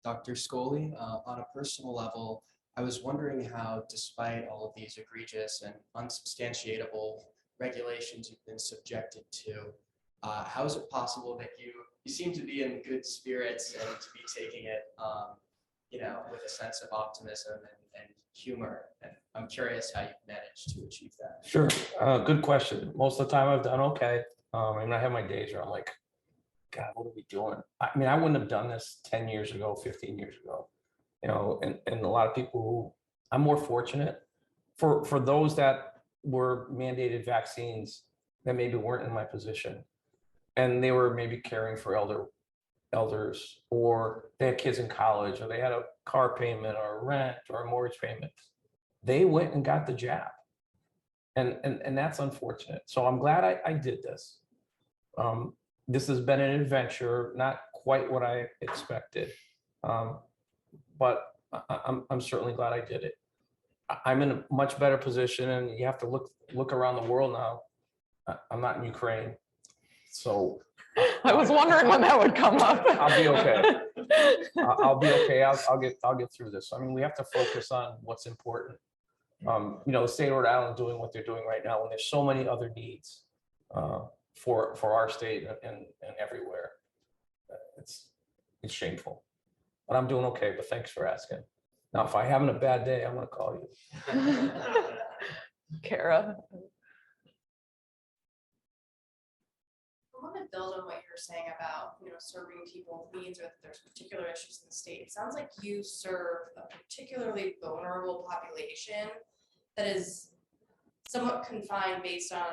Dr. Scholly, on a personal level, I was wondering how, despite all of these egregious and unsubstantiatable regulations you've been subjected to, how is it possible that you seem to be in good spirits and to be taking it, with a sense of optimism and humor? And I'm curious how you've managed to achieve that. Sure, good question. Most of the time I've done okay. And I have my days where I'm like, God, what are we doing? I mean, I wouldn't have done this 10 years ago, 15 years ago, and a lot of people who, I'm more fortunate for those that were mandated vaccines that maybe weren't in my position, and they were maybe caring for elders, or they had kids in college, or they had a car payment or rent or a mortgage payment. They went and got the jab. And that's unfortunate. So I'm glad I did this. This has been an adventure, not quite what I expected, but I'm certainly glad I did it. I'm in a much better position, and you have to look around the world now. I'm not in Ukraine, so I was wondering when that would come up. I'll be okay. I'll be okay. I'll get through this. I mean, we have to focus on what's important. The state of Rhode Island doing what they're doing right now, when there's so many other needs for our state and everywhere. It's shameful, but I'm doing okay. But thanks for asking. Now, if I'm having a bad day, I'm going to call you. Kara? I want to build on what you're saying about, serving people's needs, or that there's particular issues in the state. It sounds like you serve a particularly vulnerable population that is somewhat confined based on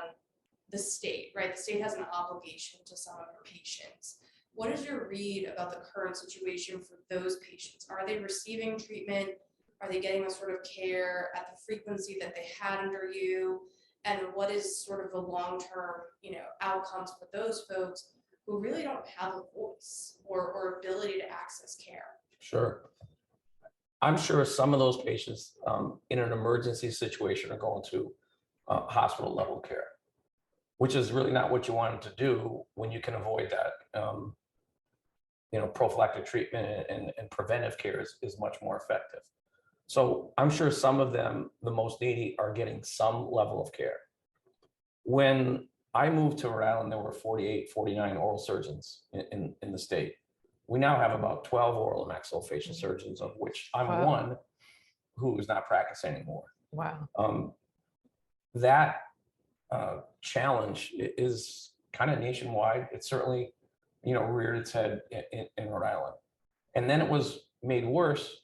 the state, right? The state has an obligation to some of your patients. What is your read about the current situation for those patients? Are they receiving treatment? Are they getting the sort of care at the frequency that they had under you? And what is sort of the long-term, outcomes for those folks who really don't have a voice or ability to access care? Sure. I'm sure some of those patients in an emergency situation are going to hospital level care, which is really not what you want to do when you can avoid that. Prophylactic treatment and preventive care is much more effective. So I'm sure some of them, the most needy, are getting some level of care. When I moved to Rhode Island, there were 48, 49 oral surgeons in the state. We now have about 12 oral and maxillofacial surgeons, of which I'm Wow. one who is not practicing anymore. Wow. That challenge is kind of nationwide. It certainly, reared its head in Rhode Island. And then it was made worse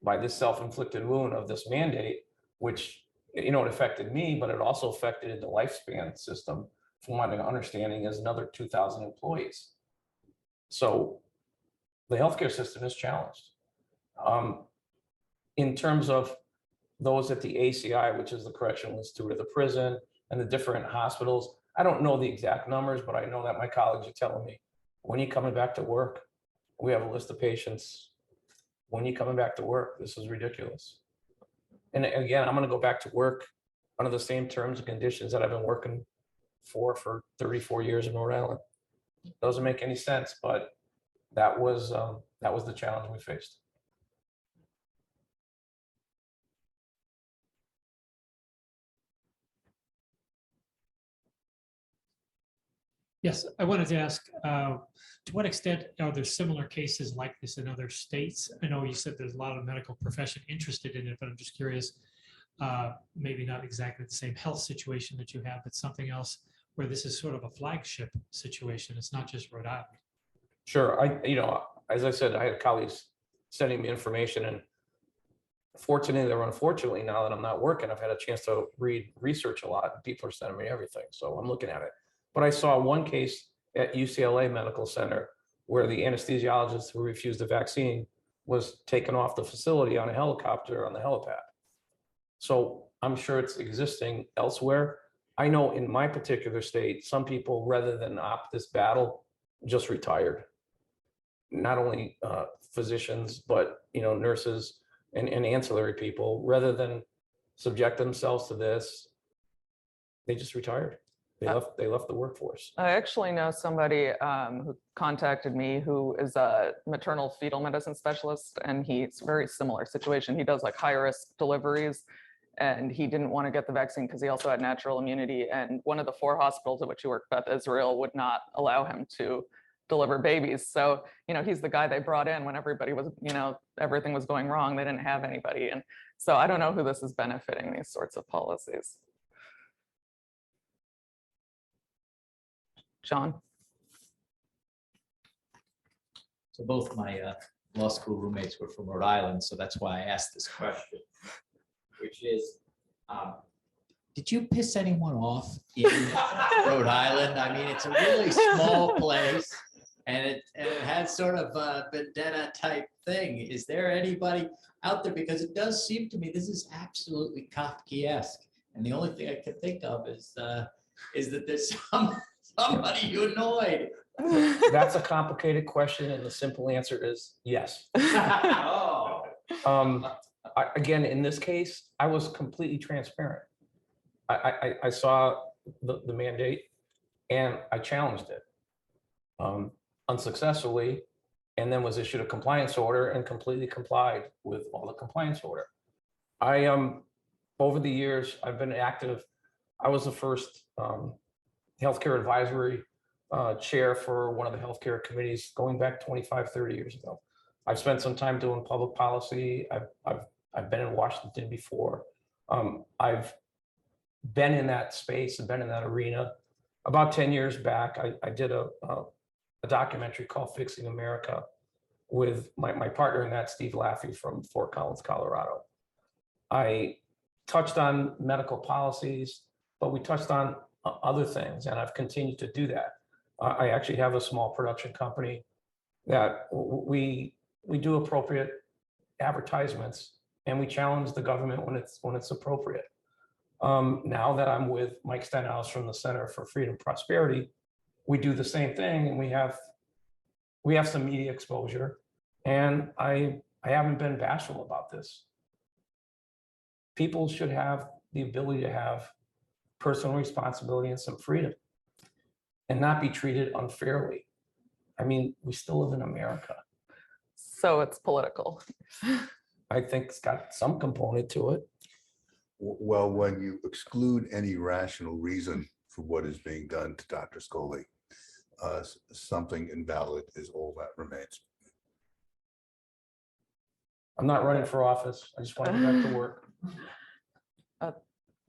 by this self-inflicted wound of this mandate, which, it affected me, but it also affected the lifespan system. From what I'm understanding, is another 2,000 employees. So the healthcare system is challenged. In terms of those at the ACI, which is the Correctional Institute of the prison, and the different hospitals, I don't know the exact numbers, but I know that my colleagues are telling me, when are you coming back to work? We have a list of patients. When are you coming back to work? This is ridiculous. And again, I'm going to go back to work under the same terms and conditions that I've been working for 34 years in Rhode Island. Doesn't make any sense, but that was the challenge we faced. Yes, I wanted to ask, to what extent are there similar cases like this in other states? I know you said there's a lot of medical profession interested in it, but I'm just curious, maybe not exactly the same health situation that you have, but something else where this is sort of a flagship situation. It's not just Rhode Island. Sure. As I said, I had colleagues sending me information, and fortunately or unfortunately, now that I'm not working, I've had a chance to research a lot, and people are sending me everything. So I'm looking at it. But I saw one case at UCLA Medical Center where the anesthesiologist who refused the vaccine was taken off the facility on a helicopter on the helipad. So I'm sure it's existing elsewhere. I know in my particular state, some people, rather than opt this battle, just retired. Not only physicians, but nurses and ancillary people, rather than subject themselves to this, they just retired. They left the workforce. I actually know somebody who contacted me who is a maternal fetal medicine specialist, and he's very similar situation. He does like high risk deliveries, and he didn't want to get the vaccine because he also had natural immunity. And one of the 4 hospitals at which he worked, Beth Israel, would not allow him to deliver babies. So, he's the guy they brought in when everybody was, everything was going wrong. They didn't have anybody. And so I don't know who this is benefiting, these sorts of policies. John? So both my law school roommates were from Rhode Island, so that's why I asked this question, which is, did you piss anyone off in Rhode Island? I mean, it's a really small place, and it has sort of a vendetta type thing. Is there anybody out there? Because it does seem to me this is absolutely Kafkaesque, and the only thing I can think of is that there's somebody you annoyed. That's a complicated question, and the simple answer is yes. Oh. Again, in this case, I was completely transparent. I saw the mandate, and I challenged it unsuccessfully, and then was issued a compliance order and completely complied with all the compliance order. Over the years, I've been active. I was the first healthcare advisory chair for one of the healthcare committees going back 25, 30 years ago. I've spent some time doing public policy. I've been in Washington before. I've been in that space and been in that arena. About 10 years back, I did a documentary called Fixing America with my partner in that, Steve Laffey from Fort Collins, Colorado. I touched on medical policies, but we touched on other things, and I've continued to do that. I actually have a small production company that we do appropriate advertisements, and we challenge the government when it's appropriate. Now that I'm with Mike Stenhouse from the Center for Freedom and Prosperity, we do the same thing, and we have some media exposure, and I haven't been bashful about this. People should have the ability to have personal responsibility and some freedom and not be treated unfairly. I mean, we still live in America. So it's political. I think it's got some component to it. Well, when you exclude any rational reason for what is being done to Dr. Scholly, something invalid is all that remains. I'm not running for office. I just want to get back to work.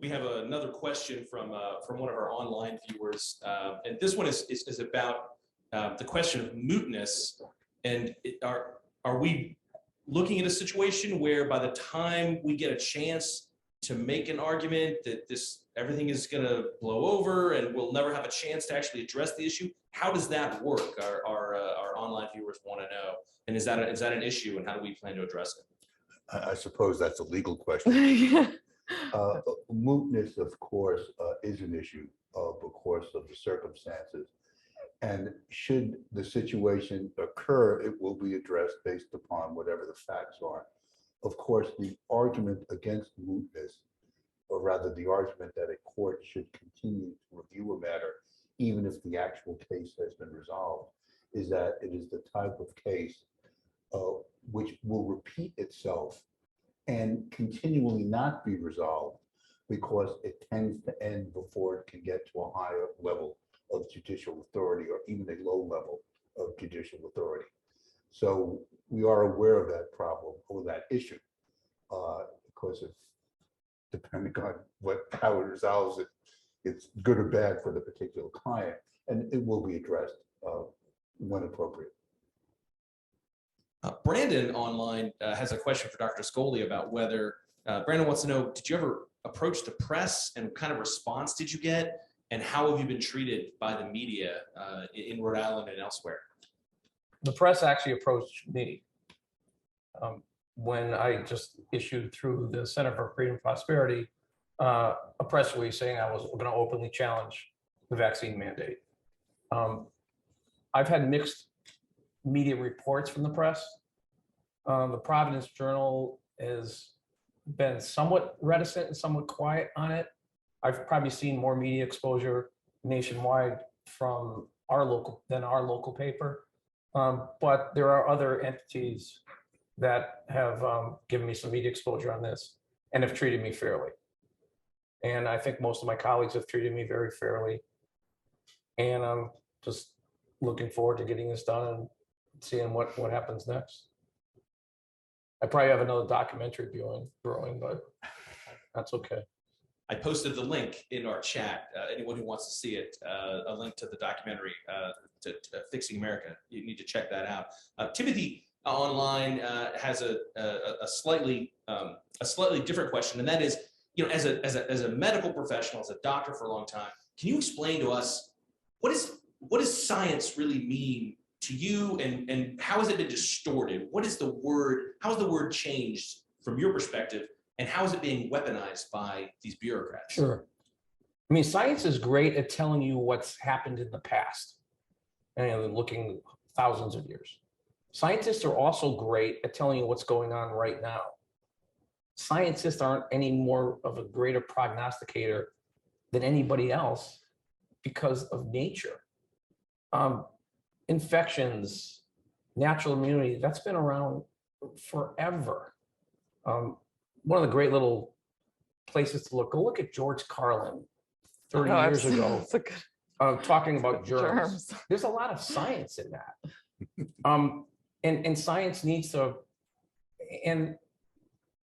We have another question from one of our online viewers, and this one is about the question of mootness. And are we looking at a situation where by the time we get a chance to make an argument that everything is going to blow over and we'll never have a chance to actually address the issue? How does that work? Our online viewers want to know. And is that an issue, and how do we plan to address it? I suppose that's a legal question. Mootness, of course, is an issue because of the circumstances. And should the situation occur, it will be addressed based upon whatever the facts are. Of course, the argument against mootness, or rather the argument that a court should continue to review a matter, even if the actual case has been resolved, is that it is the type of case which will repeat itself and continually not be resolved because it tends to end before it can get to a higher level of judicial authority or even a low level of judicial authority. So we are aware of that problem or that issue. Because if, depending on how it resolves it, it's good or bad for the particular client, and it will be addressed when appropriate. Brandon online has a question for Dr. Scholly about whether, Brandon wants to know, did you ever approach the press and what kind of response did you get? And how have you been treated by the media in Rhode Island and elsewhere? The press actually approached me when I just issued through the Center for Freedom and Prosperity a press release saying I was going to openly challenge the vaccine mandate. I've had mixed media reports from the press. The Providence Journal has been somewhat reticent and somewhat quiet on it. I've probably seen more media exposure nationwide from our local paper. But there are other entities that have given me some media exposure on this and have treated me fairly. And I think most of my colleagues have treated me very fairly. And I'm just looking forward to getting this done and seeing what happens next. I probably have another documentary brewing, but that's okay. I posted the link in our chat. Anyone who wants to see it, a link to the documentary to Fixing America. You need to check that out. Timothy online has a slightly different question, and that is, as a medical professional, as a doctor for a long time, can you explain to us what does science really mean to you, and how has it been distorted? What is the word? How has the word changed from your perspective? And how is it being weaponized by these bureaucrats? Sure. I mean, science is great at telling you what's happened in the past, and looking thousands of years. Scientists are also great at telling you what's going on right now. Scientists aren't any more of a greater prognosticator than anybody else because of nature. Infections, natural immunity, that's been around forever. One of the great little places to look, go look at George Carlin 30 years ago, talking about germs. There's a lot of science in that. And science needs to, and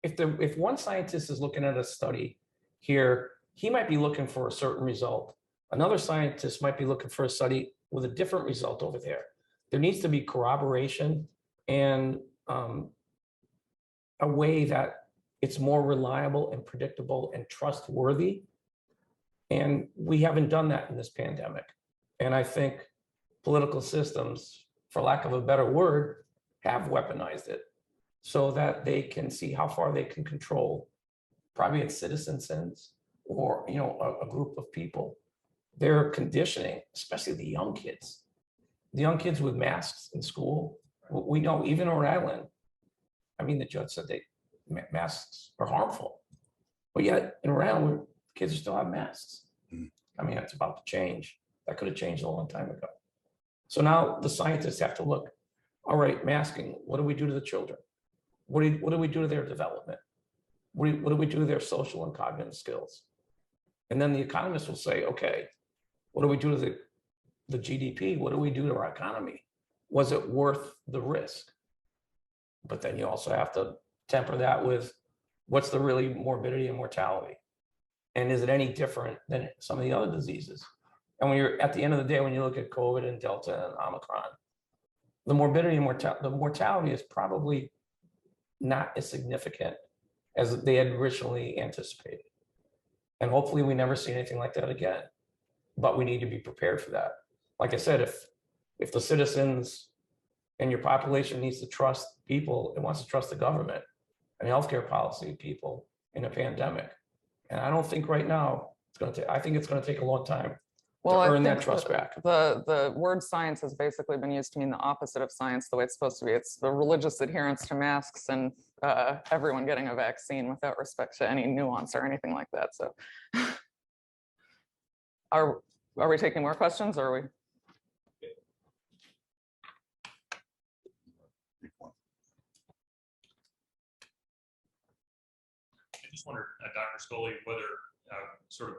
if one scientist is looking at a study here, he might be looking for a certain result. Another scientist might be looking for a study with a different result over there. There needs to be corroboration and a way that it's more reliable and predictable and trustworthy. And we haven't done that in this pandemic. And I think political systems, for lack of a better word, have weaponized it so that they can see how far they can control, probably its citizens or a group of people. They're conditioning, especially the young kids with masks in school. We know even in Rhode Island, I mean, the judge said masks are harmful, but yet in Rhode Island, kids still have masks. I mean, it's about to change. That could have changed a long time ago. So now the scientists have to look, all right, masking, what do we do to the children? What do we do to their development? What do we do to their social and cognitive skills? And then the economists will say, okay, what do we do to the GDP? What do we do to our economy? Was it worth the risk? But then you also have to temper that with what's the really morbidity and mortality? And is it any different than some of the other diseases? And when you're at the end of the day, when you look at COVID and Delta and Omicron, the morbidity and mortality is probably not as significant as they had originally anticipated. And hopefully we never see anything like that again. But we need to be prepared for that. Like I said, if the citizens and your population needs to trust people, it wants to trust the government and healthcare policy people in a pandemic. And I don't think right now I think it's going to take a long time to earn that trust back. The word science has basically been used to mean the opposite of science, the way it's supposed to be. It's the religious adherence to masks and everyone getting a vaccine without respect to any nuance or anything like that. So are we taking more questions, or are we? I just wondered, Dr. Scholly, whether sort of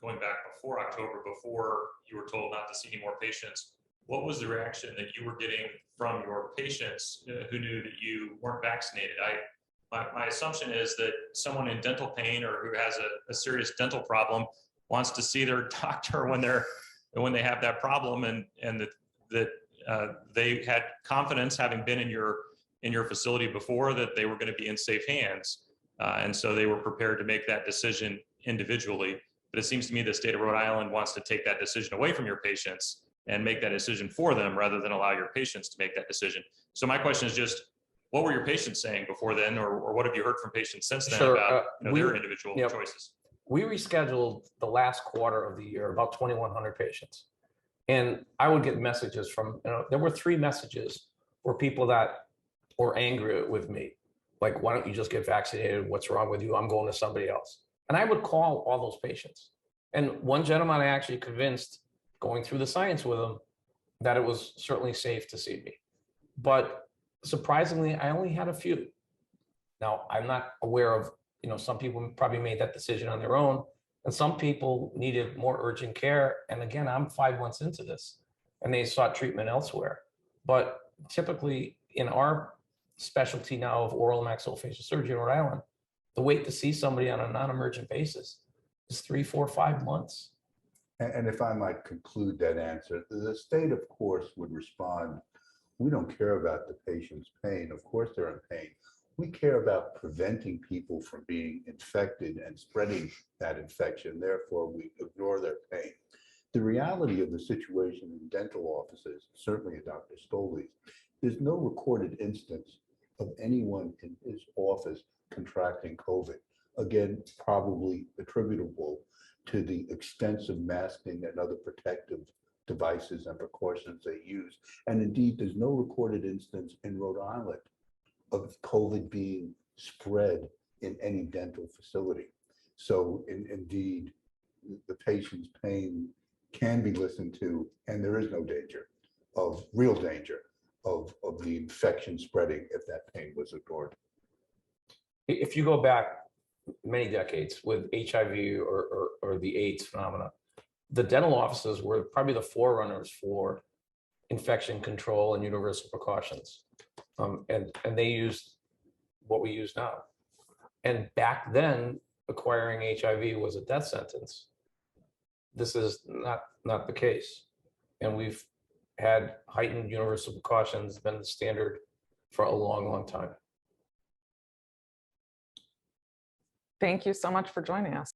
going back before October, before you were told not to see any more patients, what was the reaction that you were getting from your patients who knew that you weren't vaccinated? My assumption is that someone in dental pain or who has a serious dental problem wants to see their doctor when they have that problem, and that they had confidence, having been in your facility before, that they were going to be in safe hands, and so they were prepared to make that decision individually. But it seems to me the state of Rhode Island wants to take that decision away from your patients and make that decision for them rather than allow your patients to make that decision. So my question is just, what were your patients saying before then, or what have you heard from patients since then Sure, about we- their individual yep. choices? We rescheduled the last quarter of the year, about 2,100 patients. And I would get messages from, there were 3 messages for people that were angry with me. Like, why don't you just get vaccinated? What's wrong with you? I'm going to somebody else. And I would call all those patients. And one gentleman I actually convinced, going through the science with him, that it was certainly safe to see me. But surprisingly, I only had a few. Now, I'm not aware of, some people probably made that decision on their own, and some people needed more urgent care. And again, I'm 5 months into this, and they sought treatment elsewhere. But typically in our specialty now of oral and maxillofacial surgery in Rhode Island, the wait to see somebody on a non-emergent basis is 3, 4, 5 months. And if I might conclude that answer, the state, of course, would respond, we don't care about the patient's pain. Of course they're in pain. We care about preventing people from being infected and spreading that infection. Therefore, we ignore their pain. The reality of the situation in dental offices, certainly at Dr. Scholly's, there's no recorded instance of anyone in his office contracting COVID. Again, probably attributable to the extensive masking and other protective devices and precautions they use. And indeed, there's no recorded instance in Rhode Island of COVID being spread in any dental facility. So indeed, the patient's pain can be listened to, and there is no danger of real danger of the infection spreading if that pain was ignored. If you go back many decades with HIV or the AIDS phenomena, the dental offices were probably the forerunners for infection control and universal precautions. And they used what we use now. And back then, acquiring HIV was a death sentence. This is not the case. And we've had heightened universal precautions, been the standard for a long, long time. Thank you so much for joining us.